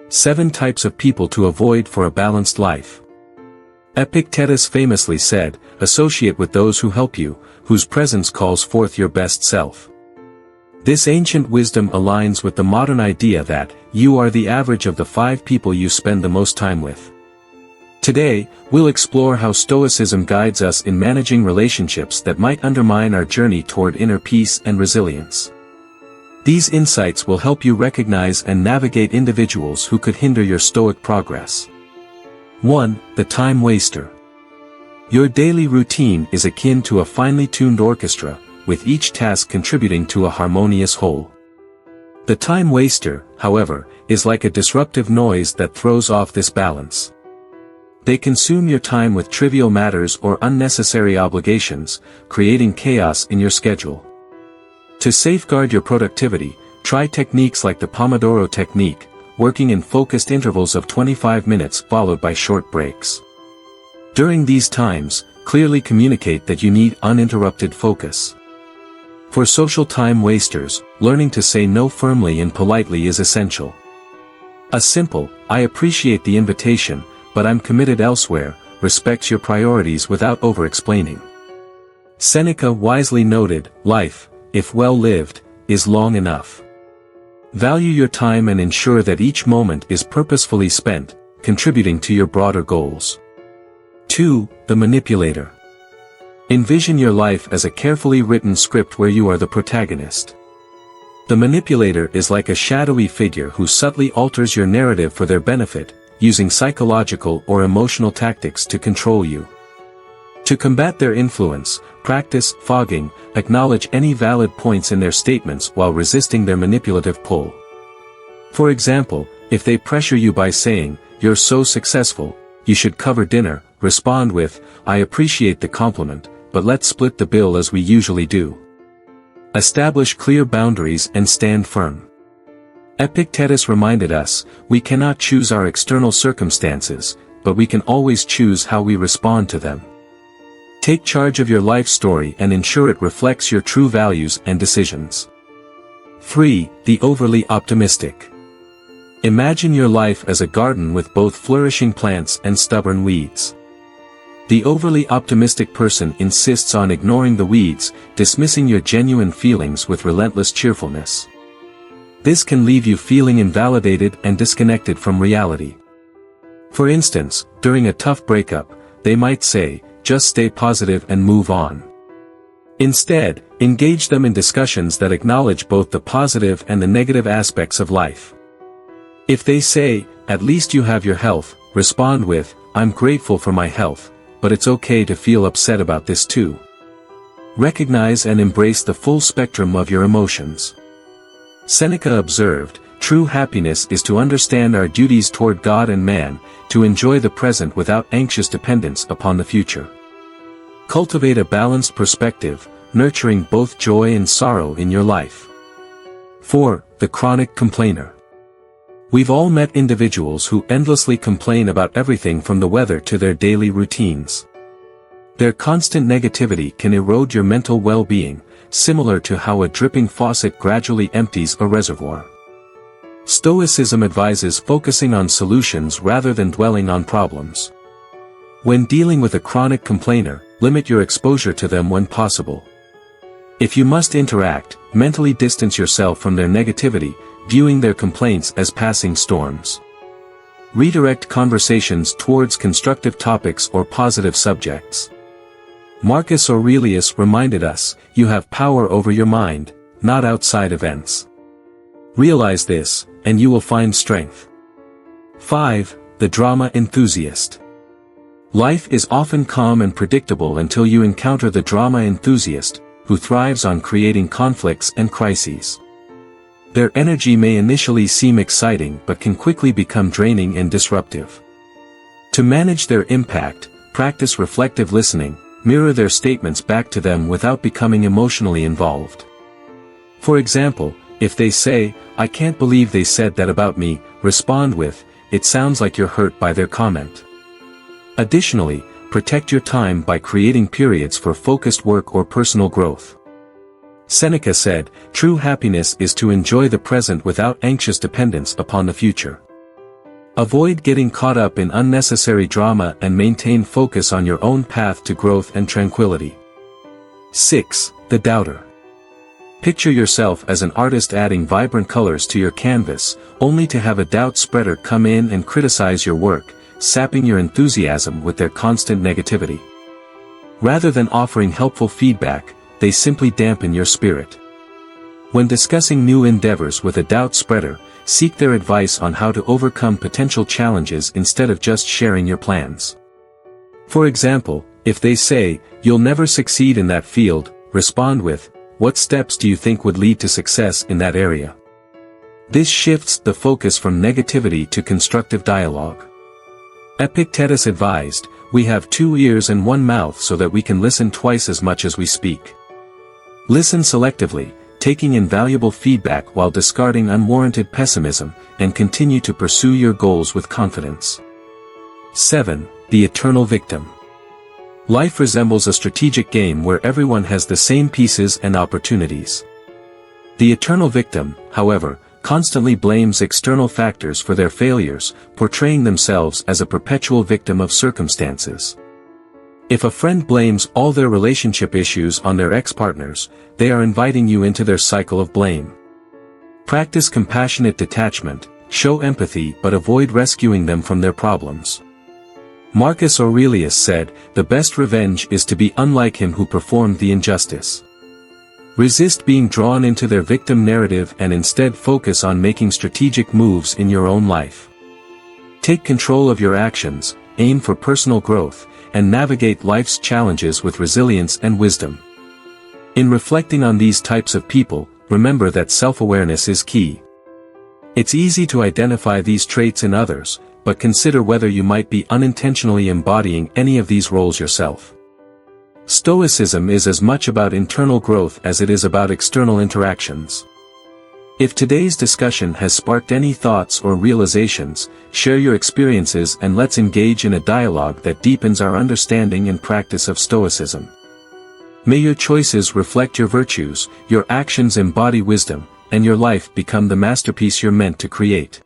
7 types of people to avoid for a balanced life. Epictetus famously said, "Associate with those who help you, whose presence calls forth your best self." This ancient wisdom aligns with the modern idea that you are the average of the 5 people you spend the most time with. Today, we'll explore how Stoicism guides us in managing relationships that might undermine our journey toward inner peace and resilience. These insights will help you recognize and navigate individuals who could hinder your Stoic progress. 1. The time waster. Your daily routine is akin to a finely tuned orchestra, with each task contributing to a harmonious whole. The time waster, however, is like a disruptive noise that throws off this balance. They consume your time with trivial matters or unnecessary obligations, creating chaos in your schedule. To safeguard your productivity, try techniques like the Pomodoro technique, working in focused intervals of 25 minutes followed by short breaks. During these times, clearly communicate that you need uninterrupted focus. For social time wasters, learning to say no firmly and politely is essential. A simple, "I appreciate the invitation, but I'm committed elsewhere," respects your priorities without over-explaining. Seneca wisely noted, "Life, if well lived, is long enough." Value your time and ensure that each moment is purposefully spent, contributing to your broader goals. 2. The manipulator. Envision your life as a carefully written script where you are the protagonist. The manipulator is like a shadowy figure who subtly alters your narrative for their benefit, using psychological or emotional tactics to control you. To combat their influence, practice fogging, acknowledge any valid points in their statements while resisting their manipulative pull. For example, if they pressure you by saying, "You're so successful, you should cover dinner," respond with, "I appreciate the compliment, but let's split the bill as we usually do." Establish clear boundaries and stand firm. Epictetus reminded us, we cannot choose our external circumstances, but we can always choose how we respond to them. Take charge of your life story and ensure it reflects your true values and decisions. 3. The overly optimistic. Imagine your life as a garden with both flourishing plants and stubborn weeds. The overly optimistic person insists on ignoring the weeds, dismissing your genuine feelings with relentless cheerfulness. This can leave you feeling invalidated and disconnected from reality. For instance, during a tough breakup, they might say, "Just stay positive and move on." Instead, engage them in discussions that acknowledge both the positive and the negative aspects of life. If they say, "At least you have your health," respond with, "I'm grateful for my health, but it's okay to feel upset about this too." Recognize and embrace the full spectrum of your emotions. Seneca observed, "True happiness is to understand our duties toward God and man, to enjoy the present without anxious dependence upon the future." Cultivate a balanced perspective, nurturing both joy and sorrow in your life. 4. The chronic complainer. We've all met individuals who endlessly complain about everything from the weather to their daily routines. Their constant negativity can erode your mental well-being, similar to how a dripping faucet gradually empties a reservoir. Stoicism advises focusing on solutions rather than dwelling on problems. When dealing with a chronic complainer, limit your exposure to them when possible. If you must interact, mentally distance yourself from their negativity, viewing their complaints as passing storms. Redirect conversations towards constructive topics or positive subjects. Marcus Aurelius reminded us, "You have power over your mind, not outside events." Realize this, and you will find strength. 5. The drama enthusiast. Life is often calm and predictable until you encounter the drama enthusiast, who thrives on creating conflicts and crises. Their energy may initially seem exciting but can quickly become draining and disruptive. To manage their impact, practice reflective listening, mirror their statements back to them without becoming emotionally involved. For example, if they say, "I can't believe they said that about me," respond with, "It sounds like you're hurt by their comment." Additionally, protect your time by creating periods for focused work or personal growth. Seneca said, "True happiness is to enjoy the present without anxious dependence upon the future." Avoid getting caught up in unnecessary drama and maintain focus on your own path to growth and tranquility. 6. The doubter. Picture yourself as an artist adding vibrant colors to your canvas, only to have a doubt spreader come in and criticize your work, sapping your enthusiasm with their constant negativity. Rather than offering helpful feedback, they simply dampen your spirit. When discussing new endeavors with a doubt spreader, seek their advice on how to overcome potential challenges instead of just sharing your plans. For example, if they say, "You'll never succeed in that field," respond with, "What steps do you think would lead to success in that area?" This shifts the focus from negativity to constructive dialogue. Epictetus advised, "We have 2 ears and 1 mouth so that we can listen twice as much as we speak." Listen selectively, taking invaluable feedback while discarding unwarranted pessimism, and continue to pursue your goals with confidence. 7. The eternal victim. Life resembles a strategic game where everyone has the same pieces and opportunities. The eternal victim, however, constantly blames external factors for their failures, portraying themselves as a perpetual victim of circumstances. If a friend blames all their relationship issues on their ex-partners, they are inviting you into their cycle of blame. Practice compassionate detachment, show empathy but avoid rescuing them from their problems. Marcus Aurelius said, "The best revenge is to be unlike him who performed the injustice." Resist being drawn into their victim narrative and instead focus on making strategic moves in your own life. Take control of your actions, aim for personal growth, and navigate life's challenges with resilience and wisdom. In reflecting on these types of people, remember that self-awareness is key. It's easy to identify these traits in others, but consider whether you might be unintentionally embodying any of these roles yourself. Stoicism is as much about internal growth as it is about external interactions. If today's discussion has sparked any thoughts or realizations, share your experiences and let's engage in a dialogue that deepens our understanding and practice of Stoicism. May your choices reflect your virtues, your actions embody wisdom, and your life become the masterpiece you're meant to create.